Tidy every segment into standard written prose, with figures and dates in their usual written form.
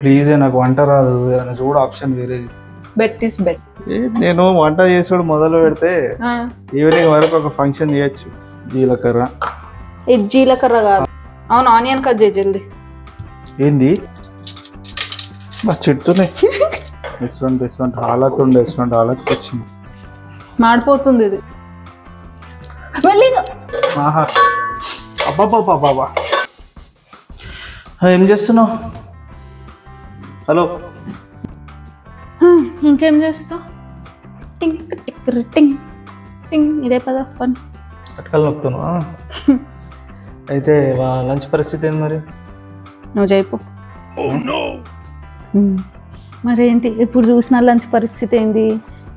Please నాకు వంట రాదు, ఏదైనా చూడు ఆప్షన్ వేరేది. Bet is bet. నేను వంట చేసుడు మొదలు పెడితే ఈవినింగ్ వరకు ఒక ఫంక్షన్ చేయొచ్చు. జీలకర్ర, ఇది జీలకర్ర కాదు. అవును, ఆనియన్ కట్ చేయి జల్దీ. ఏంది చెట్టున్నాయి. రెస్టారెంట్ హాలత్ ఉండే రెస్టారెంట్ హాలత్ వచ్చింది. మాడిపోతుంది ఇది. ఆహా అబ్బాబాబా ఏం చేస్తున్నావు? హలో, ఇంకేం చేస్తావు? టింగ్ టిక్ టింగ్ టింగ్, ఇదే పద పని. అటకలు నొక్కుతున్నా. అయితే లంచ్ పరిస్థితి ఏంది మరి? నువ్వు చెప్పు. మరేంటి ఎప్పుడు చూసినా లంచ్ పరిస్థితి ఏంది?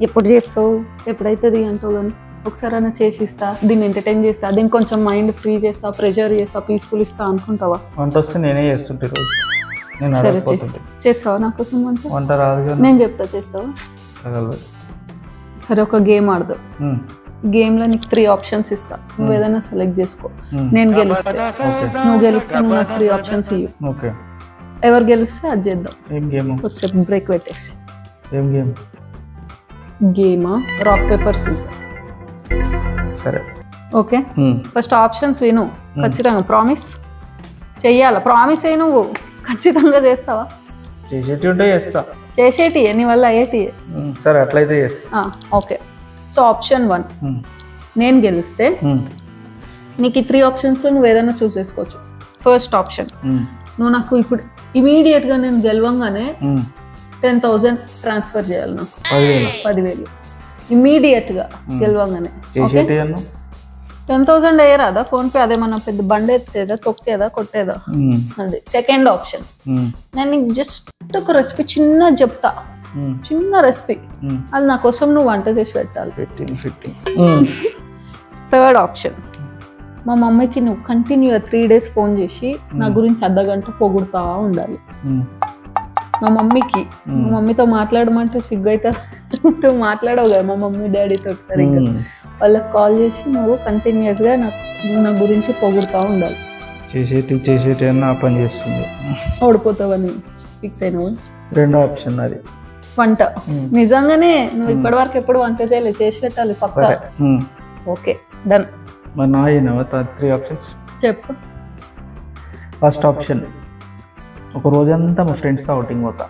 ఎప్పుడు చేస్తావు, ఎప్పుడైతుంది అంటావు. కానీ ఒకసారి అయినా చేసిస్తా, దీన్ని ఎంటర్టైన్ చేస్తా, దీన్ని కొంచెం మైండ్ ఫ్రీ చేస్తా, ప్రెషర్ చేస్తా, పీస్ఫుల్ ఇస్తా అనుకుంటావా? వంట వస్తే నేనే చేస్తుంటే రోజు. నేను సరే చేస్తావా నా కోసం వంట రాదు కదా? నేను చెప్తా, చేస్తావా? సరే, ఒక గేమ్ ఆడదాం. గేమ్లో నీకు 3 ఆప్షన్స్ ఇస్తా, నువ్వు ఏదైనా సెలెక్ట్ చేసుకో. నేను గెలుస్తే, నువ్వు గెలుస్తే నువ్వు నాకు 3 ఆప్షన్స్ ఇవ్వు. ఓకే, ఎవరు గెలిస్తే అది చేద్దాం. ఏం గేమ్? వచ్చేపు బ్రేక్ పెట్టేసి. ఏం గేమ్? గేమా రాక్ పేపర్ సీజర్. సరే ఓకే, ఫస్ట్ ఆప్షన్స్ విను. ఖచ్చితంగా ప్రామిస్ చెయ్యాలా? ప్రామిస్ అయ్యి నువ్వు ఖచ్చితంగా చేస్తావా? చేసేటి ఉంటే చేస్తా. చేసేటి నీ వల్ల అయ్యేటి. సరే అట్లయితే చేస్తా. ఓకే, సో ఆప్షన్ 1, నేను గెలిస్తే నీకు ఈ 3 ఆప్షన్స్ నువ్వు ఏదైనా చూస్ చేసుకోవచ్చు. ఫస్ట్ ఆప్షన్, నువ్వు నాకు ఇప్పుడు ఇమీడియట్గా నేను గెలవంగానే 10,000 ట్రాన్స్ఫర్ చేయాలి. నాకు 10,000 ఇమీడియట్గా గెలవంగానే. 10,000 అయ్యరాదా ఫోన్పే? అదేమన్నా పెద్ద బండి ఎత్తేదా, తొక్కేదా, కొట్టేదా? అది. సెకండ్ ఆప్షన్, నేను నీకు జస్ట్ ఒక రెసిపీ చిన్న చెప్తా, చిన్న రెసిపీ, అది నా కోసం నువ్వు వంట చేసి పెట్టాలి. థర్డ్ ఆప్షన్, మా మమ్మీకి నువ్వు కంటిన్యూ 3 days ఫోన్ చేసి నా గురించి అర్ధగంట పొగుడుతా ఉండాలి. మా మమ్మీతో మాట్లాడమంటే సిగ్గైతే నువ్వు మాట్లాడవు కదా మా మమ్మీ డాడీతో. ఒకసారి వాళ్ళకి కాల్ చేసి నువ్వు కంటిన్యూస్గా నా గురించి పొగుడుతూ ఉండాలి. చేసేటి అన్న పని చేస్తుంది. ఓడిపోతావని ఫిక్స్ అయినావు. రెండో ఆప్షన్ అది వంట. నిజంగానే నువ్వు ఇప్పటి వరకు ఎప్పుడు వంట చేయలేదు, చేసి పెట్టాలి పక్కా. Okay, done. మరి నా 3 ఆప్షన్స్ చెప్పు. ఫస్ట్ ఆప్షన్, ఒక రోజంతా మా ఫ్రెండ్స్తో అవుటింగ్ పోతా.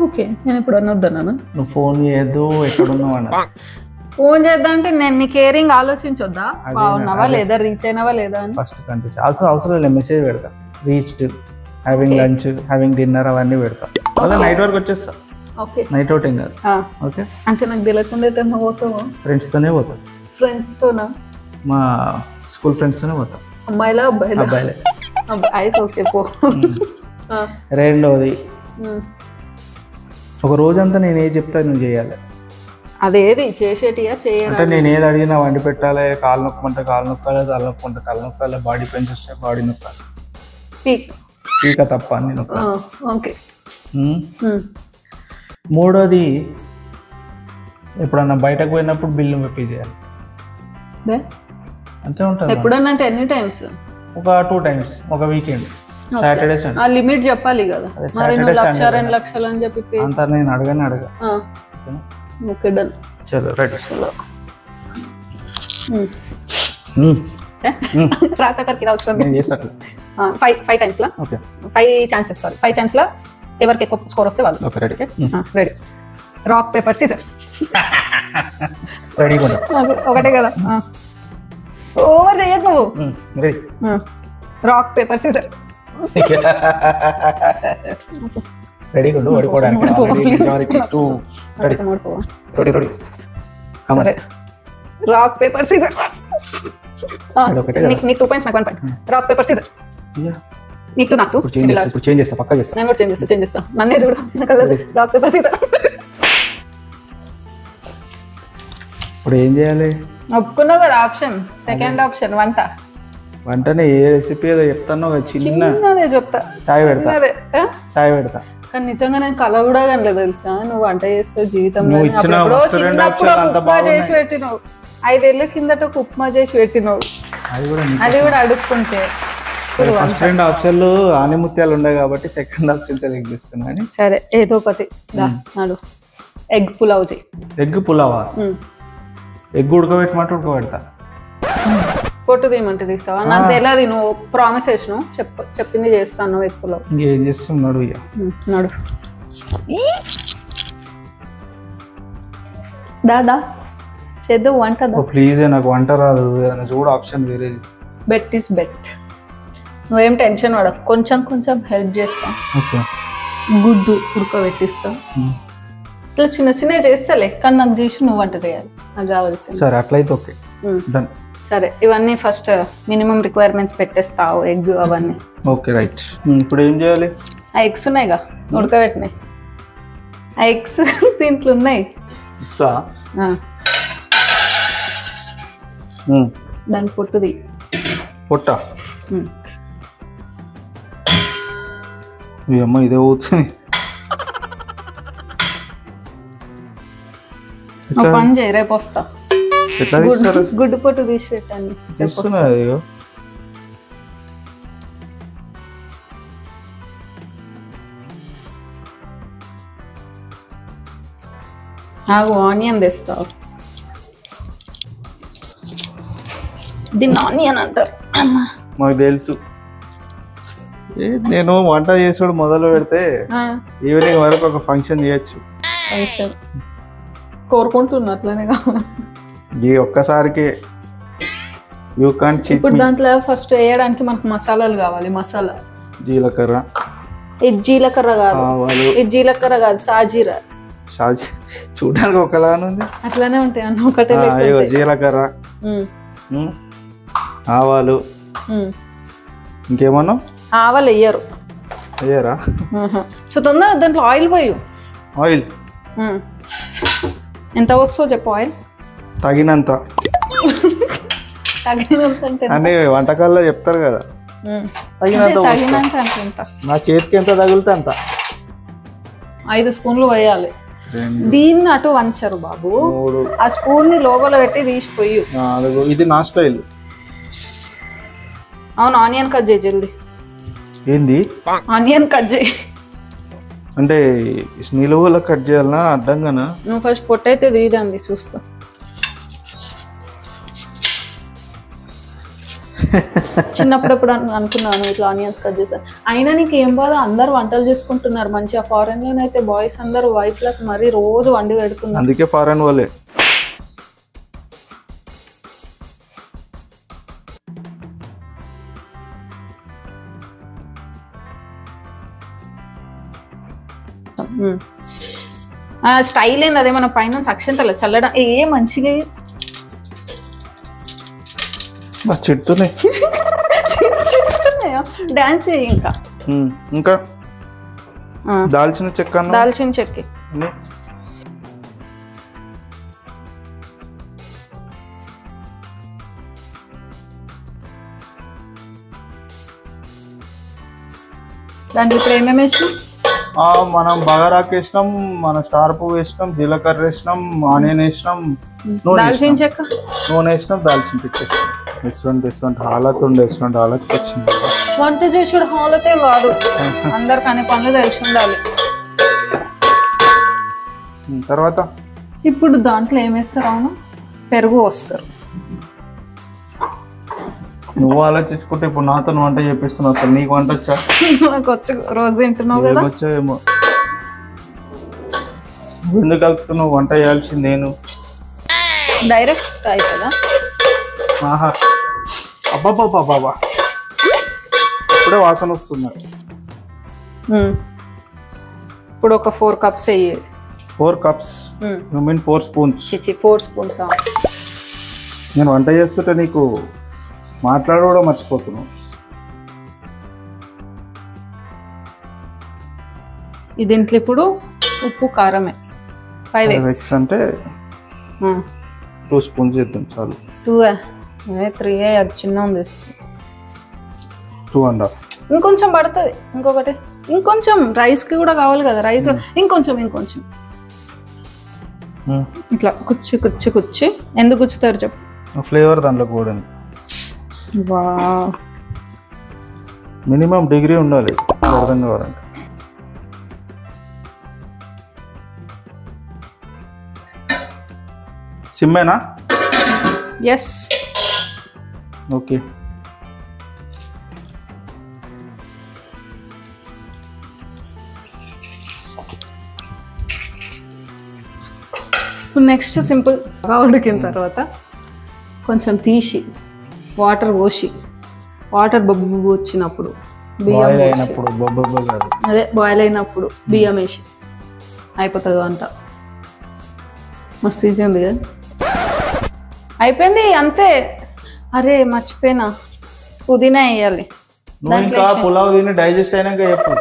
ఓకే, నేను ఇప్పుడు అనొద్దన్నాను. నువ్వు ఫోన్ చేయొద్దు, ఎక్కడున్నావు అన్న. ఫోన్ చేద్దా అంటే నేను నీ కేరింగ్ ఆలోచించొద్దా? బాగున్నావా లేదా, రీచ్ అయినావా లేదా అని ఫస్ట్ కనిపిస్తా. ఆల్సో అవసరం లేదు, మెసేజ్ పెడతా, reached, having lunch, having dinner అవన్నీ పెడతా. మళ్ళీ నైట్ వరకు వచ్చేస్తా. ఓకే, నైట్ అవుటింగ్ కాదు. ఓకే, అంటే నాకు తెలియకుండా ఎటన్నా పోతావా? ఫ్రెండ్స్తోనే పోతా. ఫ్రెండ్స్తోనా? మా స్కూల్ ఫ్రెండ్స్తోనే పోతా. అమ్మాయిలా అబ్బాయిలా? అబ్బాయిలే. అయితే ఓకే, పో. రెండోది, ఒక రోజంతా నేను ఏది చెప్తా నువ్వు చేయాలి. అదేది చేసేటియా చేయాలి అంటే నేను ఏది అడిగినా వండి పెట్టాలి. కాలు నొక్కమంటే కాలు నొక్కాలి, తల నొక్కుంటే తల నొక్కాలి, బాడీ పెయిన్స్ వస్తే బాడీ నొక్కాలి. పీక తప్ప అన్ని నొక్కాలి. ఓకే. మూడోది, ఎప్పుడన్నా బయటకు పోయినప్పుడు బిల్లు పే చేయాలి. అంతే ఉంటుంది. ఎప్పుడన్నా అంటే ఎన్ని టైమ్స్? ఒక 2 times, ఒక వీకెండ్, సాటర్డే సండే. ఆ లిమిట్ చెప్పాలి కదా. మరి నువ్వు 1,00,000 2 లక్షలు అని చెప్పి అంతా నేను అడగ. Okay, done. చలో రైట్. రాకరికి అవసరం నేను చేస్తాను. 5 times లా? ఓకే, 5 chances, సారీ 5 chances లా ఎవరికి ఎక్కువ స్కోర్ వస్తే వాళ్ళు. Okay, ready. Ready. Rock paper scissor. Ready. ఒకటే కదా, ఓవర్ చెయ్యకు నువ్వు. Ready. Rock paper scissor. Ready కొండు ఓడిపోవడానికి. సరే, రాక్ పేపర్ సీజర్. నీకు 2 points, నాకు 1 point. Rock paper Caesar. నీకు నాకు చేంజ్ చేస్తా, పక్కా చేస్తా. నేను కూడా చేంజ్ చేస్తా. నన్నే చూడు. Rock paper scissor. ఇప్పుడు ఏం చేయాలి? ఒప్పుకున్నావు కదా ఆప్షన్. సెకండ్ ఆప్షన్ వంటనే ఏ రెసిపీ ఏదో చెప్తాను, చిన్నదే చెప్తా. చాయ్ పెడతా. కానీ నిజంగా నేను కళ కూడా కనలేదు తెలుసా. నువ్వు వంట చేస్తావు జీవితంలో. చిన్నప్పుడు ఉప్మా చేసి పెట్టినావు. 5 ఏళ్ళ కిందట ఒక ఉప్మా చేసి పెట్టినావు. అది కూడా అడుక్కుంటే ఫస్ట్ 2 ఆప్షన్లు ఆనిముత్యాలు ఉన్నాయి కాబట్టి సెకండ్ ఆప్షన్ సెలెక్ట్ చేసుకున్నా కానీ సరే ఏదో ఒకటి నాడు ఎగ్ పులావ్ చేయి. ఎగ్ పులావా? ఎగ్ ఉడకబెట్టమంటే ఉడకబెడతా. పొట్టు తీయమంటే తీస్తావా? నాకు తెలియదు, నువ్వు ప్రామిస్ చేసినావు, చెప్పింది చేస్తాను. ఎగ్ పులావ్ ఇంకేం చేస్తున్నాడు ఇక నడు దాదా చేద్దాం వంట. ప్లీజ్ నాకు వంట రాదు, ఏదైనా చూడు ఆప్షన్ వేరేది. బెట్ ఈస్ బెట్, నువ్వేం టెన్షన్ పడకు, కొంచెం కొంచెం హెల్ప్ చేస్తాం. గుడ్డు ఉడకబెట్టిస్తాం, ఇట్లా చిన్న చిన్నవి చేస్తలే, కానీ నాకు చేసి నువ్వు వంట చేయాలి, నాకు కావాల్సింది. సరే అట్లయితే ఓకే డన్. సరే ఇవన్నీ ఫస్ట్ మినిమం రిక్వైర్మెంట్స్ పెట్టేస్తావు, ఎగ్ అవన్నీ. Okay right. ఇప్పుడు ఏం చేయాలి? ఆ ఎగ్స్ ఉన్నాయిగా ఉడకబెట్టినాయి, ఆ ఎగ్స్ దీంట్లో ఉన్నాయి. దాని పొట్టుది. పొట్ట మీ అమ్మ ఇదే అవుతుంది. పని చేయి, రేపు వస్తా. గుడ్డు పొట్టు తీసి పెట్టండి. నాకు ఆనియన్ తెస్తావు, దీన్ని ఆనియన్ అంటారు. మాకు తెలుసు, నేను వంట చేసుడు మొదలు పెడితే ఈవినింగ్ వరకు ఒక ఫంక్షన్ చేయొచ్చు. ఫంక్షన్ కోరుకుంటున్నా అట్లనే కావాలి. ఈ ఒక్కసారికి యూ కాంట్ చీట్. ఇప్పుడు దాంట్లో ఫస్ట్ వేయడానికి మనకు మసాలాలు కావాలి. మసాలా జీలకర్ర. ఇది జీలకర్ర కాదు, ఇది జీలకర్ర కాదు, సాజీరా. చూడడానికి ఒకలానే ఉంది, అట్లానే ఉంటాయి అన్న ఒకటే. జీలకర్ర, ఆవాలు, ఇంకేమన్నా? ఆవాలు వేయరు. వేయరా? సో తొందర దాంట్లో ఆయిల్ పోయు. ఆయిల్ ఎంత వస్తుందో చెప్పు. ఆయిల్ తగినంత. తగినంత అంటే అని వంటకాల్లో చెప్తారు కదా, తగినంత అంటే ఎంత? నా చేతికి ఎంత తగిలితే అంత. 5 స్పూన్లు వేయాలి. దీన్ని అటు వంచరు బాబు, ఆ స్పూన్ ని లోపల పెట్టి తీసిపోయి. ఇది నా స్టైల్. అవును, ఆనియన్ కట్ చేయి జల్దీ. ఏంది ఆనియన్ కట్ చేయి అంటే నిలువులా కట్ చేయాలనా అడ్డంగానా? నువ్వు ఫస్ట్ పొట్టయితే తీయదండి చూస్తా. చిన్నప్పుడప్పుడు అనుకున్నాను ఇట్లా ఆనియన్స్ కట్ చేశాను. అయినా నీకు ఏం బాధ, అందరు వంటలు చేసుకుంటున్నారు మంచిగా. ఫారెన్ లోనైతే బాయ్స్ అందరు వైఫ్ లకు మరీ రోజు వండి పెడుతున్నారు. అందుకే ఫారెన్ వాళ్ళే. స్టైల్ ఏంది అదే, మన పైన అక్షంతల చల్లడం ఏ మంచిగా చెట్టునే డాన్స్ చేయి. ఇంకా దాల్చిన చెక్క. దాల్చిన చెక్క దాంట్లో ఇప్పుడు ఏమేమి వేసినాం? మనం బగారాకు వేసినాం, మన స్టార్ పువ్వు వేసినాం, జీలకర్ర వేసినాం, ఆనియన్ వేసినాం, దాల్చిన చెక్క, నూనె వేసినాం, దాల్చిన చెక్క వేసినాం. రెస్టారెంట్ హాలత్ ఉండే, రెస్టారెంట్ హాలత్ వచ్చింది. వంట చేసుడు హాలతే కాదు, అందరికి అనే పనులు తెలిసి ఉండాలి. తర్వాత ఇప్పుడు దాంట్లో ఏమేస్తారు? అవును, పెరుగు వస్తారు. నువ్వు ఆలోచించుకుంటే ఇప్పుడు నాతో వంట చేపిస్తున్నావు. అసలు నీకు వంట వచ్చా? నాకు వచ్చి రోజు తింటున్నావు కదా. వచ్చావేమో. ఎందుకు కలుపుతున్నావు? వంట చేయాల్సింది నేను. డైరెక్ట్ అవుతుందా? ఆహా, అబ్బాబాబా, ఇప్పుడే వాసన వస్తుంది. ఇప్పుడు ఒక 4 కప్స్ అయ్యేది. 4 cups? You mean 4 spoons? 4 spoons. నేను వంట చేస్తుంటే నీకు మాట్లాడడం మర్చిపోతున్నావు. దీంట్లో ఇప్పుడు ఉప్పు కారమే 5 eggs అంటే 2 స్పూన్స్ చేద్దాం చాలు. 2 3 అది చిన్న ఉంది. 2.5. ఇంకొంచెం పడుతుంది. ఇంకొకటి ఇంకొంచెం రైస్కి కూడా కావాలి కదా. రైస్ ఇంకొంచెం ఇట్లా కుచ్చి ఎందుకు గుచ్చుతారు చెప్పు? ఫ్లేవర్ దాంట్లో కూడా. మినిమం డిగ్రీ ఉండాలి అర్థం కావాలంటే. సిమ్మేనా? ఎస్. ఓకే. నెక్స్ట్ సింపుల్ ఉడికిన తర్వాత కొంచెం తీసి వాటర్ పోసి వాటర్ బొబ్బు వచ్చినప్పుడు బియ్యం అదే బాయిల్ అయినప్పుడు బియ్యం వేసి అయిపోతుంది వంట. మస్తు ఈజీ ఉంది కదా. అయిపోయింది అంతే. అరే మర్చిపోయినా, పుదీనా వేయాలి. పులావ్ తిని డైజెస్ట్ అయినాక చెప్పు.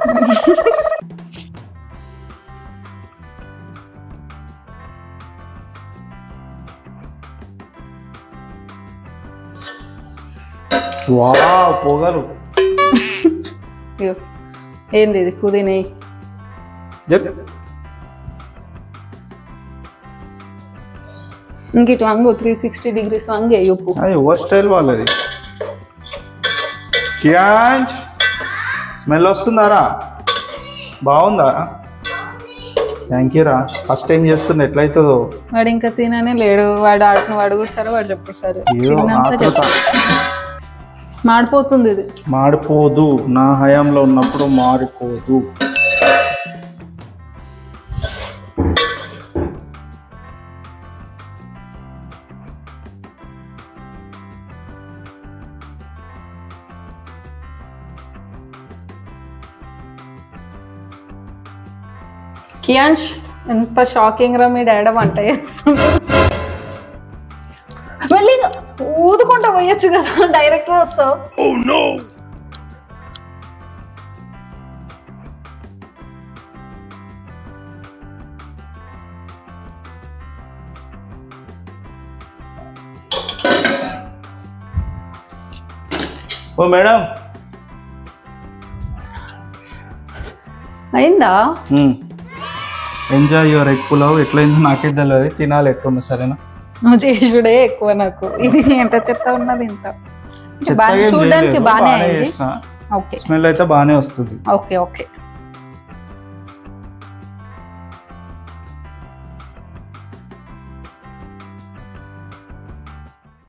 పొగలు ఏంది ఇది? పుదీనా ఇంక ఇటు వంగు 360 degrees వంగే ఉప్పు. అది ఓవర్ స్టైల్ వాళ్ళది. స్మెల్ వస్తుందారా? బాగుందా? థ్యాంక్ యూ రా. ఫస్ట్ టైం చేస్తున్నా, ఎట్లయితుందో. వాడు ఇంకా తిననే లేడు. వాడు ఆడుకున్న వాడు కూడా సరే, వాడు చెప్పు సరే. మాడిపోతుంది ఇది. మాడిపోదు, నా హయాంలో ఉన్నప్పుడు మారిపోదు. కియాన్ష్ ఎంత షాకింగ్ రా, మీ డాడీ వంట చేస్తుంటారు. మళ్ళీ ఊదుకుంటా పోయొచ్చు కదా, డైరెక్ట్ గా వస్తావు. ఓ మేడం అయిందా? Enjoy your egg pulao. ఎట్లయిందో నాకే తెలియదు, తినాలి ఎట్లున్నా. సరేనా? నువ్వు చేసుడే ఎక్కువ. నాకు ఇది ఎంత చెత్త ఉన్నది, ఇంత చూడడానికి బాగానే. స్మెల్ అయితే బాగానే వస్తుంది. Okay okay.